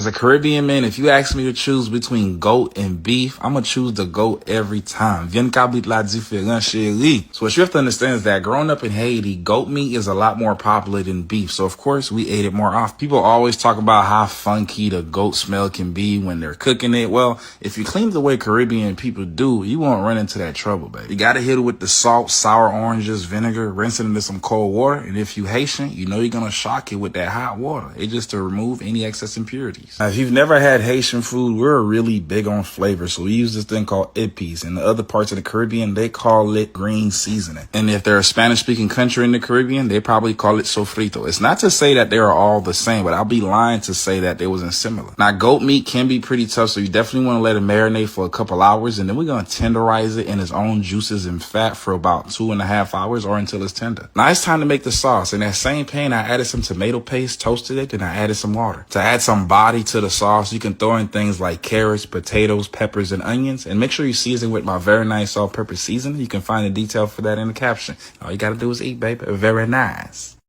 As a Caribbean man, if you ask me to choose between goat and beef, I'm gonna choose the goat every time. Viens Krabit la différence, chérie. So what you have to understand is that growing up in Haiti, goat meat is a lot more popular than beef. So of course, we ate it more often. People always talk about how funky the goat smell can be when they're cooking it. Well, if you clean the way Caribbean people do, you won't run into that trouble, baby. You gotta hit it with the salt, sour oranges, vinegar, rinse it into some cold water. And if you Haitian, you know you're gonna shock it with that hot water. It's just to remove any excess impurities. Now, if you've never had Haitian food, we're really big on flavor. So we use this thing called ippies. In the other parts of the Caribbean, they call it green seasoning. And if they're a Spanish-speaking country in the Caribbean, they probably call it sofrito. It's not to say that they are all the same, but I'll be lying to say that they wasn't similar. Now, goat meat can be pretty tough, so you definitely want to let it marinate for a couple hours. And then we're going to tenderize it in its own juices and fat for about 2.5 hours or until it's tender. Now, it's time to make the sauce. In that same pan, I added some tomato paste, toasted it, and I added some water. To add some body to the sauce, you can throw in things like carrots, potatoes, peppers, and onions, and make sure you season with my Very Nice all-purpose seasoning. You can find the detail for that in the caption. All you gotta do is eat, baby. Very nice.